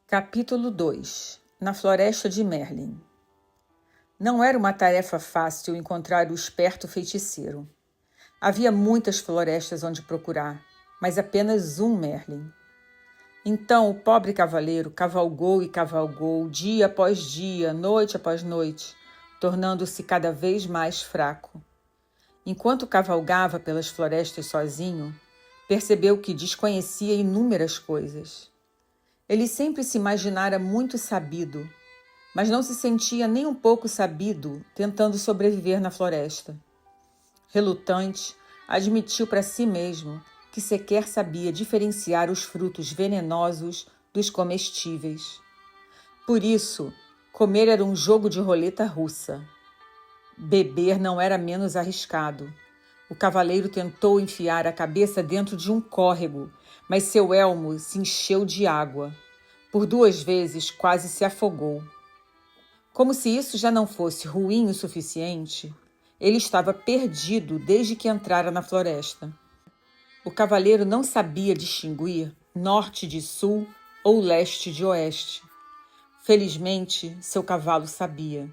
Capítulo 2 Na Floresta de Merlin. Não era uma tarefa fácil encontrar o esperto feiticeiro. Havia muitas florestas onde procurar, mas apenas um Merlin. Então o pobre cavaleiro cavalgou e cavalgou, dia após dia, noite após noite, tornando-se cada vez mais fraco. Enquanto cavalgava pelas florestas sozinho, percebeu que desconhecia inúmeras coisas. Ele sempre se imaginara muito sabido, mas não se sentia nem um pouco sabido tentando sobreviver na floresta. Relutante, admitiu para si mesmo que sequer sabia diferenciar os frutos venenosos dos comestíveis. Por isso, comer era um jogo de roleta russa. Beber não era menos arriscado. O cavaleiro tentou enfiar a cabeça dentro de um córrego, mas seu elmo se encheu de água. Por 2 vezes quase se afogou. Como se isso já não fosse ruim o suficiente, ele estava perdido desde que entrara na floresta. O cavaleiro não sabia distinguir norte de sul ou leste de oeste. Felizmente, seu cavalo sabia.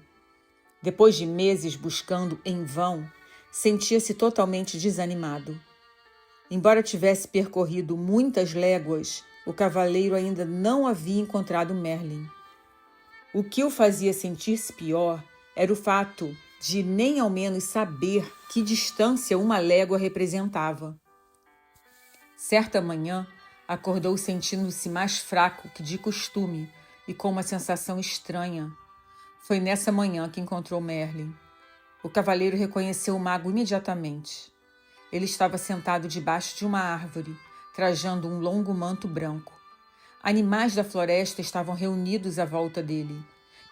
Depois de meses buscando em vão, sentia-se totalmente desanimado. Embora tivesse percorrido muitas léguas, o cavaleiro ainda não havia encontrado Merlin. O que o fazia sentir-se pior era o fato de nem ao menos saber que distância uma légua representava. Certa manhã, acordou sentindo-se mais fraco que de costume e com uma sensação estranha. Foi nessa manhã que encontrou Merlin. O cavaleiro reconheceu o mago imediatamente. Ele estava sentado debaixo de uma árvore, trajando um longo manto branco. Animais da floresta estavam reunidos à volta dele,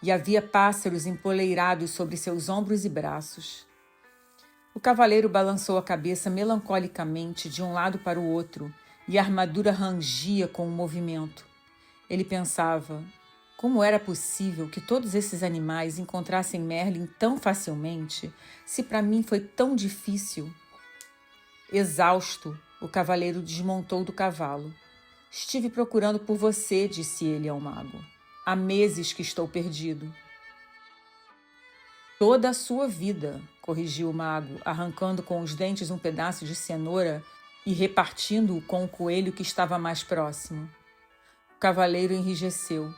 e havia pássaros empoleirados sobre seus ombros e braços. O cavaleiro balançou a cabeça melancolicamente de um lado para o outro, e a armadura rangia com o movimento. Ele pensava, como era possível que todos esses animais encontrassem Merlin tão facilmente, se para mim foi tão difícil? Exausto, o cavaleiro desmontou do cavalo. Estive procurando por você, disse ele ao mago. Há meses que estou perdido. Toda a sua vida, corrigiu o mago, arrancando com os dentes um pedaço de cenoura e repartindo-o com o coelho que estava mais próximo. O cavaleiro enrijeceu.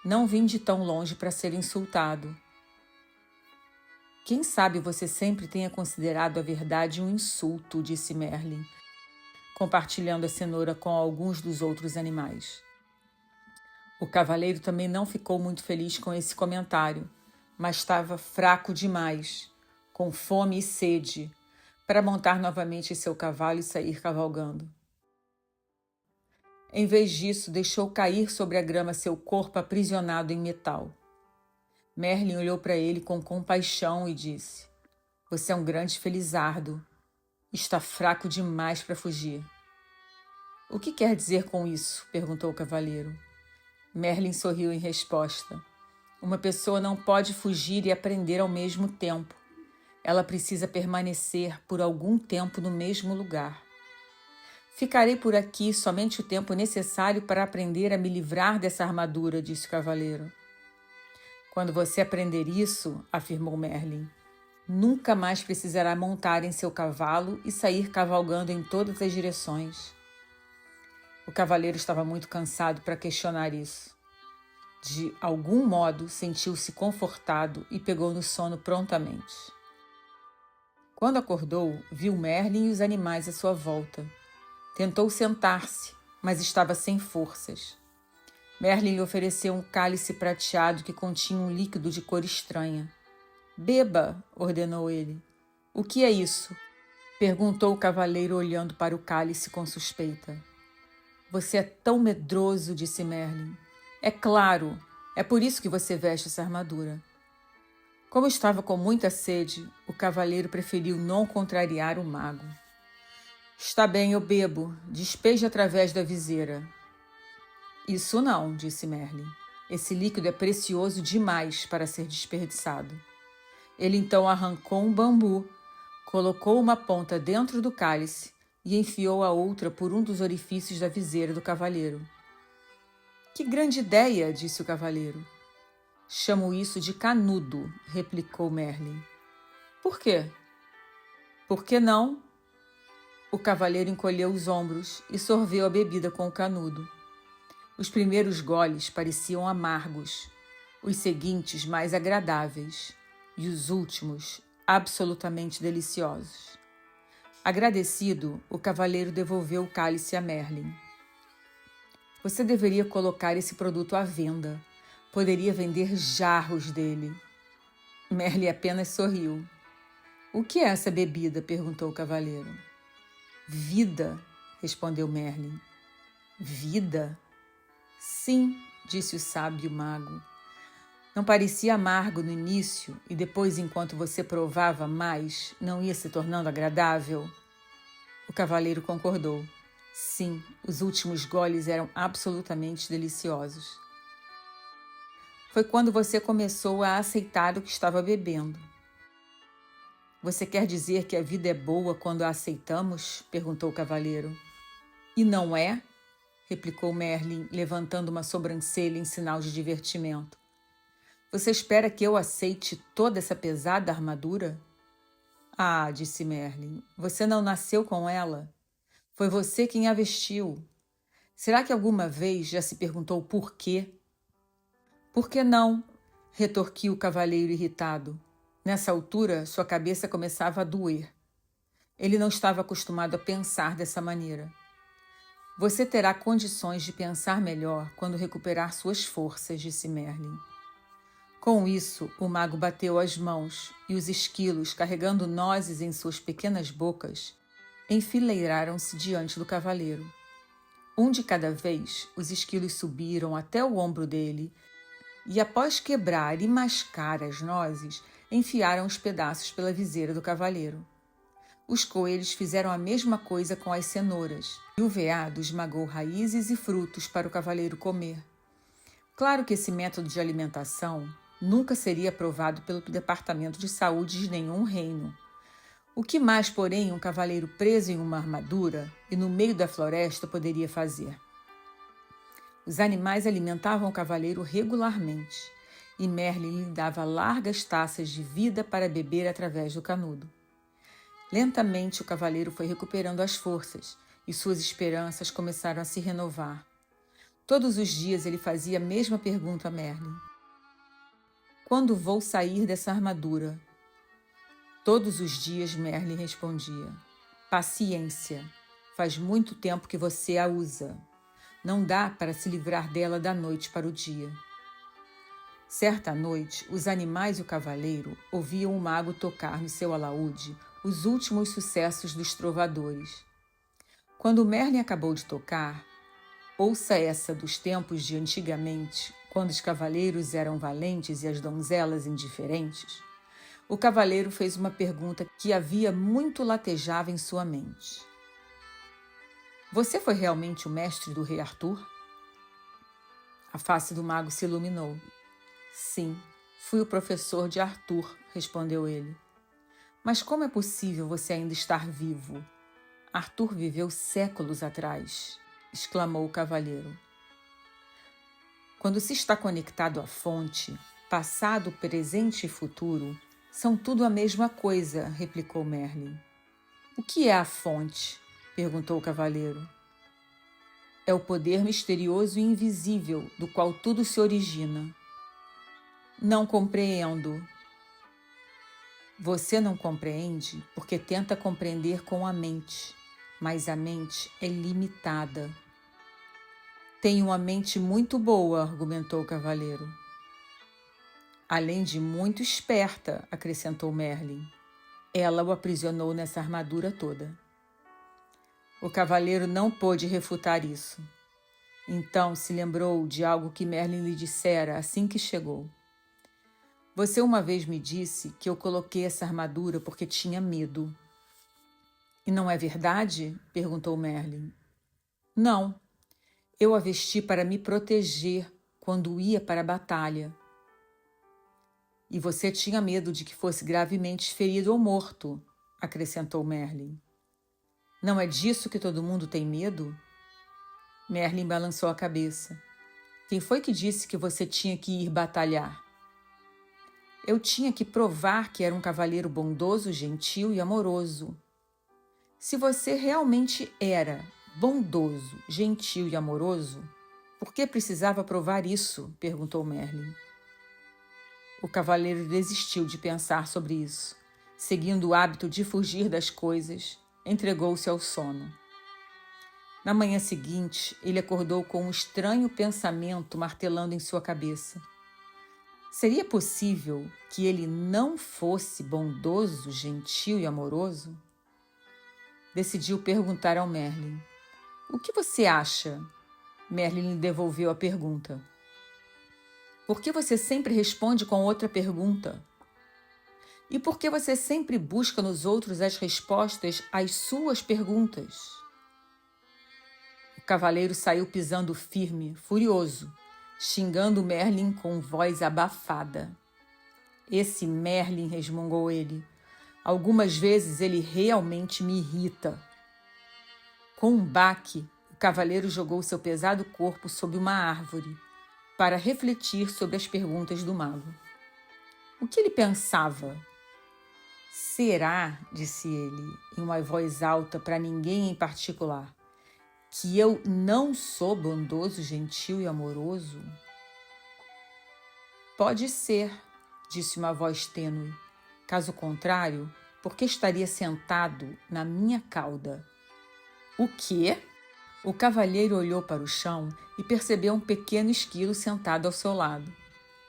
Não vim de tão longe para ser insultado. Quem sabe você sempre tenha considerado a verdade um insulto, disse Merlin, compartilhando a cenoura com alguns dos outros animais. O cavaleiro também não ficou muito feliz com esse comentário, mas estava fraco demais, com fome e sede, para montar novamente seu cavalo e sair cavalgando. Em vez disso, deixou cair sobre a grama seu corpo aprisionado em metal. Merlin olhou para ele com compaixão e disse: Você é um grande felizardo. Está fraco demais para fugir. O que quer dizer com isso? Perguntou o cavaleiro. Merlin sorriu em resposta. Uma pessoa não pode fugir e aprender ao mesmo tempo. Ela precisa permanecer por algum tempo no mesmo lugar. Ficarei por aqui somente o tempo necessário para aprender a me livrar dessa armadura, disse o cavaleiro. Quando você aprender isso, afirmou Merlin, nunca mais precisará montar em seu cavalo e sair cavalgando em todas as direções. O cavaleiro estava muito cansado para questionar isso. De algum modo, sentiu-se confortado e pegou no sono prontamente. Quando acordou, viu Merlin e os animais à sua volta. Tentou sentar-se, mas estava sem forças. Merlin lhe ofereceu um cálice prateado que continha um líquido de cor estranha. Beba, ordenou ele. O que é isso? Perguntou o cavaleiro olhando para o cálice com suspeita. Você é tão medroso, disse Merlin. É claro, é por isso que você veste essa armadura. Como estava com muita sede, o cavaleiro preferiu não contrariar o mago. Está bem, eu bebo. Despeje através da viseira. Isso não, disse Merlin. Esse líquido é precioso demais para ser desperdiçado. Ele então arrancou um bambu, colocou uma ponta dentro do cálice e enfiou a outra por um dos orifícios da viseira do cavaleiro. Que grande ideia, disse o cavaleiro. Chamo isso de canudo, replicou Merlin. Por quê? Por que não? O cavaleiro encolheu os ombros e sorveu a bebida com o canudo. Os primeiros goles pareciam amargos, os seguintes mais agradáveis e os últimos absolutamente deliciosos. Agradecido, o cavaleiro devolveu o cálice a Merlin. Você deveria colocar esse produto à venda. Poderia vender jarros dele. Merlin apenas sorriu. O que é essa bebida? Perguntou o cavaleiro. Vida, respondeu Merlin. Vida? Sim, disse o sábio mago. Não parecia amargo no início e depois, enquanto você provava mais, não ia se tornando agradável? O cavaleiro concordou. Sim, os últimos goles eram absolutamente deliciosos. Foi quando você começou a aceitar o que estava bebendo. Você quer dizer que a vida é boa quando a aceitamos? Perguntou o cavaleiro. E não é? Replicou Merlin, levantando uma sobrancelha em sinal de divertimento. Você espera que eu aceite toda essa pesada armadura? Ah, disse Merlin, você não nasceu com ela. Foi você quem a vestiu. Será que alguma vez já se perguntou por quê? Por que não? Retorquiu o cavaleiro irritado. Nessa altura, sua cabeça começava a doer. Ele não estava acostumado a pensar dessa maneira. Você terá condições de pensar melhor quando recuperar suas forças, disse Merlin. Com isso, o mago bateu as mãos e os esquilos, carregando nozes em suas pequenas bocas, enfileiraram-se diante do cavaleiro. Um de cada vez, os esquilos subiram até o ombro dele e, após quebrar e mascar as nozes, enfiaram os pedaços pela viseira do cavaleiro. Os coelhos fizeram a mesma coisa com as cenouras, e o veado esmagou raízes e frutos para o cavaleiro comer. Claro que esse método de alimentação nunca seria aprovado pelo Departamento de Saúde de nenhum reino. O que mais, porém, um cavaleiro preso em uma armadura e no meio da floresta poderia fazer? Os animais alimentavam o cavaleiro regularmente, e Merlin lhe dava largas taças de vida para beber através do canudo. Lentamente o cavaleiro foi recuperando as forças e suas esperanças começaram a se renovar. Todos os dias ele fazia a mesma pergunta a Merlin. Quando vou sair dessa armadura? Todos os dias Merlin respondia. Paciência. Faz muito tempo que você a usa. Não dá para se livrar dela da noite para o dia. Certa noite, os animais e o cavaleiro ouviam o mago tocar no seu alaúde os últimos sucessos dos trovadores. Quando Merlin acabou de tocar, ouça essa dos tempos de antigamente, quando os cavaleiros eram valentes e as donzelas indiferentes, o cavaleiro fez uma pergunta que havia muito latejava em sua mente. Você foi realmente o mestre do rei Arthur? A face do mago se iluminou. Sim, fui o professor de Arthur, respondeu ele. Mas como é possível você ainda estar vivo? Arthur viveu séculos atrás, exclamou o cavaleiro. Quando se está conectado à fonte, passado, presente e futuro são tudo a mesma coisa, replicou Merlin. O que é a fonte? Perguntou o cavaleiro. É o poder misterioso e invisível do qual tudo se origina. Não compreendo. Você não compreende porque tenta compreender com a mente, mas a mente é limitada. Tenho uma mente muito boa, argumentou o cavaleiro. Além de muito esperta, acrescentou Merlin. Ela o aprisionou nessa armadura toda. O cavaleiro não pôde refutar isso. Então se lembrou de algo que Merlin lhe dissera assim que chegou. Você uma vez me disse que eu coloquei essa armadura porque tinha medo. E não é verdade? Perguntou Merlin. Não. Eu a vesti para me proteger quando ia para a batalha. E você tinha medo de que fosse gravemente ferido ou morto, acrescentou Merlin. Não é disso que todo mundo tem medo? Merlin balançou a cabeça. Quem foi que disse que você tinha que ir batalhar? Eu tinha que provar que era um cavaleiro bondoso, gentil e amoroso. Se você realmente era bondoso, gentil e amoroso, por que precisava provar isso? Perguntou Merlin. O cavaleiro desistiu de pensar sobre isso. Seguindo o hábito de fugir das coisas, entregou-se ao sono. Na manhã seguinte, ele acordou com um estranho pensamento martelando em sua cabeça. Seria possível que ele não fosse bondoso, gentil e amoroso? Decidiu perguntar ao Merlin. O que você acha? Merlin lhe devolveu a pergunta. Por que você sempre responde com outra pergunta? E por que você sempre busca nos outros as respostas às suas perguntas? O cavaleiro saiu pisando firme, furioso, xingando Merlin com voz abafada. Esse Merlin, resmungou ele. Algumas vezes ele realmente me irrita. Com um baque, o cavaleiro jogou seu pesado corpo sob uma árvore para refletir sobre as perguntas do mago. O que ele pensava? Será, disse ele, em uma voz alta para ninguém em particular, que eu não sou bondoso, gentil e amoroso? Pode ser, disse uma voz tênue. Caso contrário, por que estaria sentado na minha cauda? O quê? O cavalheiro olhou para o chão e percebeu um pequeno esquilo sentado ao seu lado.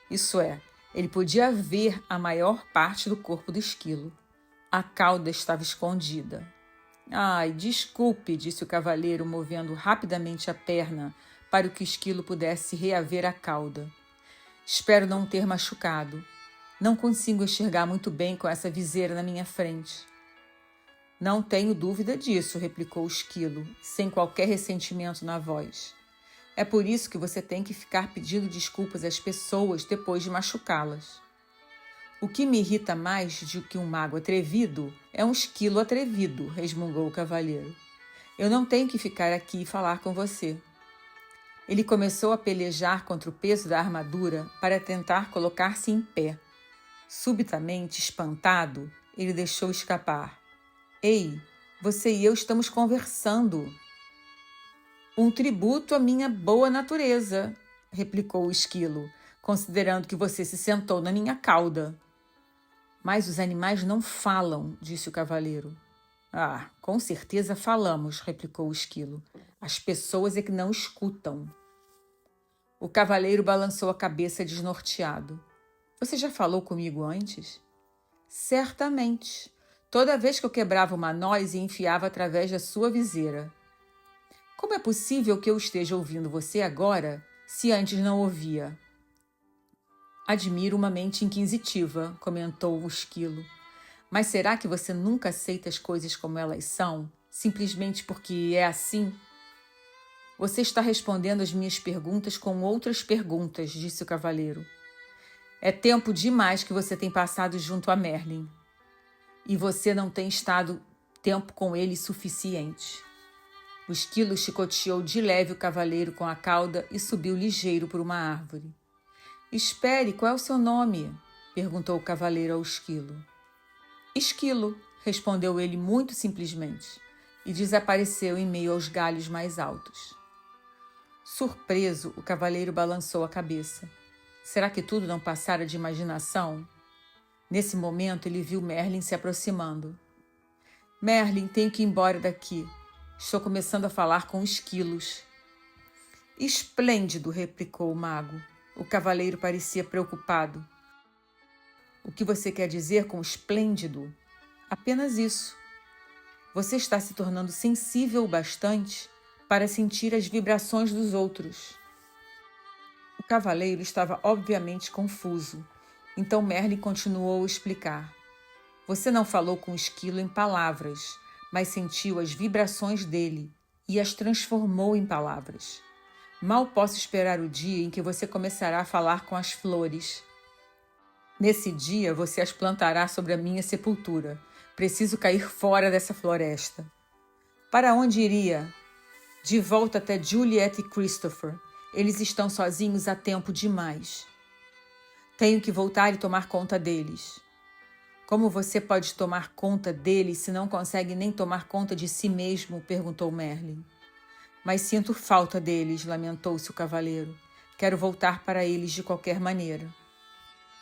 Isso é, ele podia ver a maior parte do corpo do esquilo. A cauda estava escondida. Ai, desculpe, disse o cavalheiro, movendo rapidamente a perna para que o esquilo pudesse reaver a cauda. Espero não ter machucado. Não consigo enxergar muito bem com essa viseira na minha frente. Não tenho dúvida disso, replicou o esquilo, sem qualquer ressentimento na voz. É por isso que você tem que ficar pedindo desculpas às pessoas depois de machucá-las. O que me irrita mais do que um mago atrevido é um esquilo atrevido, resmungou o cavalheiro. Eu não tenho que ficar aqui e falar com você. Ele começou a pelejar contra o peso da armadura para tentar colocar-se em pé. Subitamente, espantado, ele deixou escapar. Ei, você e eu estamos conversando. Um tributo à minha boa natureza, replicou o esquilo, considerando que você se sentou na minha cauda. Mas os animais não falam, disse o cavaleiro. Ah, com certeza falamos, replicou o esquilo. As pessoas é que não escutam. O cavaleiro balançou a cabeça desnorteado. Você já falou comigo antes? Certamente. Toda vez que eu quebrava uma noz e enfiava através da sua viseira. Como é possível que eu esteja ouvindo você agora, se antes não ouvia? Admiro uma mente inquisitiva, comentou o esquilo. Mas será que você nunca aceita as coisas como elas são, simplesmente porque é assim? Você está respondendo as minhas perguntas com outras perguntas, disse o cavaleiro. É tempo demais que você tem passado junto a Merlin. E você não tem estado tempo com ele suficiente. O esquilo chicoteou de leve o cavaleiro com a cauda e subiu ligeiro por uma árvore. Espere, qual é o seu nome? Perguntou o cavaleiro ao esquilo. Esquilo, respondeu ele muito simplesmente, e desapareceu em meio aos galhos mais altos. Surpreso, o cavaleiro balançou a cabeça. Será que tudo não passara de imaginação? Nesse momento, ele viu Merlin se aproximando. Merlin, tenho que ir embora daqui. Estou começando a falar com esquilos. Esplêndido, replicou o mago. O cavaleiro parecia preocupado. O que você quer dizer com esplêndido? Apenas isso. Você está se tornando sensível o bastante para sentir as vibrações dos outros. O cavaleiro estava obviamente confuso. Então Merlin continuou a explicar. Você não falou com o esquilo em palavras, mas sentiu as vibrações dele e as transformou em palavras. Mal posso esperar o dia em que você começará a falar com as flores. Nesse dia você as plantará sobre a minha sepultura. Preciso cair fora dessa floresta. Para onde iria? De volta até Juliet e Christopher. Eles estão sozinhos há tempo demais. Tenho que voltar e tomar conta deles. Como você pode tomar conta deles se não consegue nem tomar conta de si mesmo? Perguntou Merlin. Mas sinto falta deles, lamentou-se o cavaleiro. Quero voltar para eles de qualquer maneira.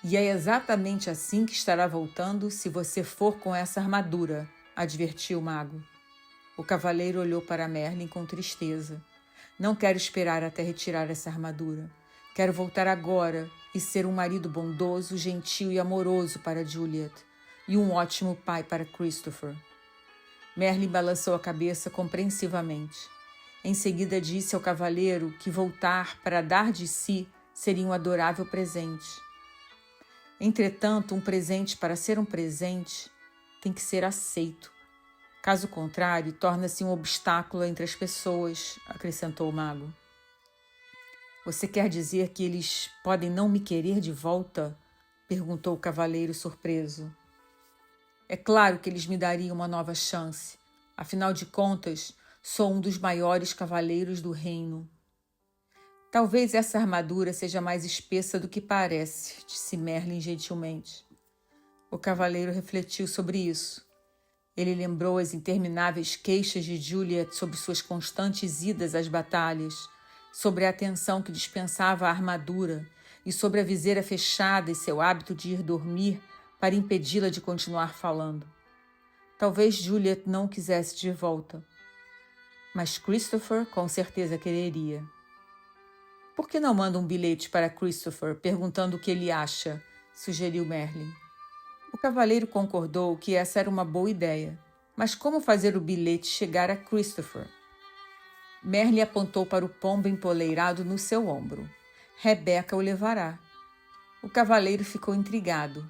E é exatamente assim que estará voltando se você for com essa armadura, advertiu o mago. O cavaleiro olhou para Merlin com tristeza. Não quero esperar até retirar essa armadura. Quero voltar agora e ser um marido bondoso, gentil e amoroso para Juliet, e um ótimo pai para Christopher. Merlin balançou a cabeça compreensivamente. Em seguida disse ao cavaleiro que voltar para dar de si seria um adorável presente. Entretanto, um presente, para ser um presente, tem que ser aceito. Caso contrário, torna-se um obstáculo entre as pessoas, acrescentou o mago. Você quer dizer que eles podem não me querer de volta? Perguntou o cavaleiro surpreso. É claro que eles me dariam uma nova chance. Afinal de contas, sou um dos maiores cavaleiros do reino. Talvez essa armadura seja mais espessa do que parece, disse Merlin gentilmente. O cavaleiro refletiu sobre isso. Ele lembrou as intermináveis queixas de Juliet sobre suas constantes idas às batalhas, sobre a atenção que dispensava a armadura e sobre a viseira fechada e seu hábito de ir dormir para impedi-la de continuar falando. Talvez Juliet não o quisesse de volta, mas Christopher com certeza quereria. Por que não manda um bilhete para Christopher perguntando o que ele acha? Sugeriu Merlin. O cavaleiro concordou que essa era uma boa ideia, mas como fazer o bilhete chegar a Christopher? Merlin apontou para o pombo empoleirado no seu ombro. Rebecca o levará. O cavaleiro ficou intrigado.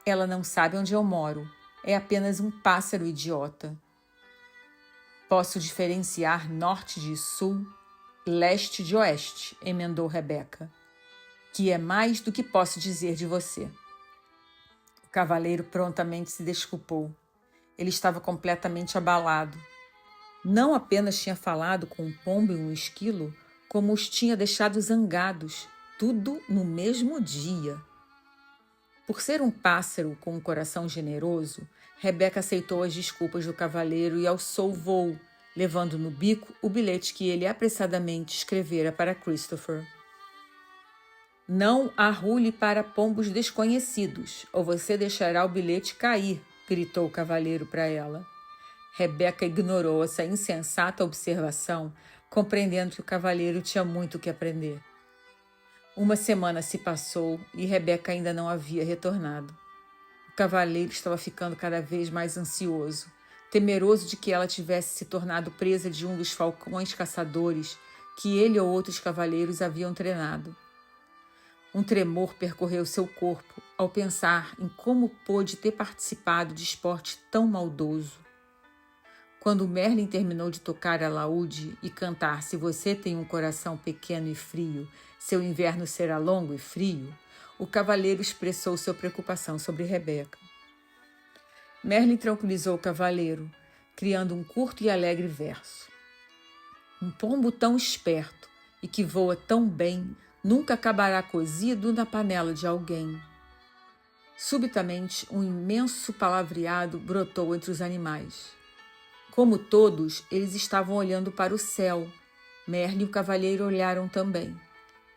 Ela não sabe onde eu moro. É apenas um pássaro idiota. Posso diferenciar norte de sul, leste de oeste, emendou Rebecca. Que é mais do que posso dizer de você. O cavaleiro prontamente se desculpou. Ele estava completamente abalado. Não apenas tinha falado com um pombo e um esquilo, como os tinha deixado zangados, tudo no mesmo dia. Por ser um pássaro com um coração generoso, Rebecca aceitou as desculpas do cavaleiro e alçou o voo, levando no bico o bilhete que ele apressadamente escrevera para Christopher. Não arrule para pombos desconhecidos, ou você deixará o bilhete cair, gritou o cavaleiro para ela. Rebecca ignorou essa insensata observação, compreendendo que o cavaleiro tinha muito que aprender. Uma semana se passou e Rebecca ainda não havia retornado. O cavaleiro estava ficando cada vez mais ansioso, temeroso de que ela tivesse se tornado presa de um dos falcões caçadores que ele ou outros cavaleiros haviam treinado. Um tremor percorreu seu corpo ao pensar em como pôde ter participado de esporte tão maldoso. Quando Merlin terminou de tocar alaúde e cantar Se você tem um coração pequeno e frio, seu inverno será longo e frio, o cavaleiro expressou sua preocupação sobre Rebecca. Merlin tranquilizou o cavaleiro, criando um curto e alegre verso. Um pombo tão esperto e que voa tão bem nunca acabará cozido na panela de alguém. Subitamente, um imenso palavreado brotou entre os animais. Como todos, eles estavam olhando para o céu. Merlin e o cavalheiro olharam também.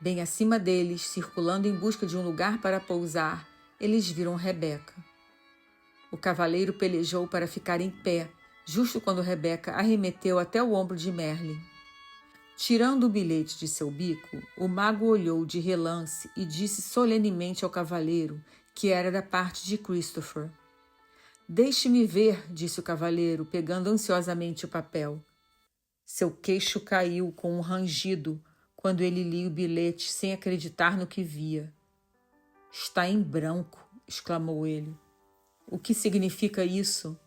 Bem acima deles, circulando em busca de um lugar para pousar, eles viram Rebecca. O cavaleiro pelejou para ficar em pé, justo quando Rebecca arremeteu até o ombro de Merlin. Tirando o bilhete de seu bico, o mago olhou de relance e disse solenemente ao cavaleiro que era da parte de Christopher. Deixe-me ver, disse o cavaleiro, pegando ansiosamente o papel. Seu queixo caiu com um rangido quando ele lia o bilhete sem acreditar no que via. Está em branco, exclamou ele. O que significa isso?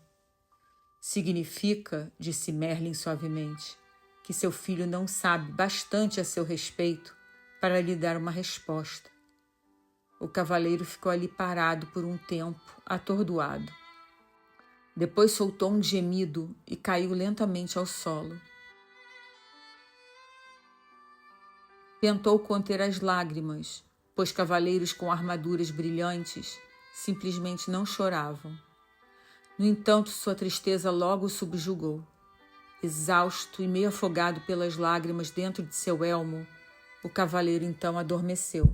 Significa, disse Merlin suavemente, que seu filho não sabe bastante a seu respeito para lhe dar uma resposta. O cavaleiro ficou ali parado por um tempo, atordoado. Depois soltou um gemido e caiu lentamente ao solo. Tentou conter as lágrimas, pois cavaleiros com armaduras brilhantes simplesmente não choravam. No entanto, sua tristeza logo o subjugou. Exausto e meio afogado pelas lágrimas dentro de seu elmo, o cavaleiro então adormeceu.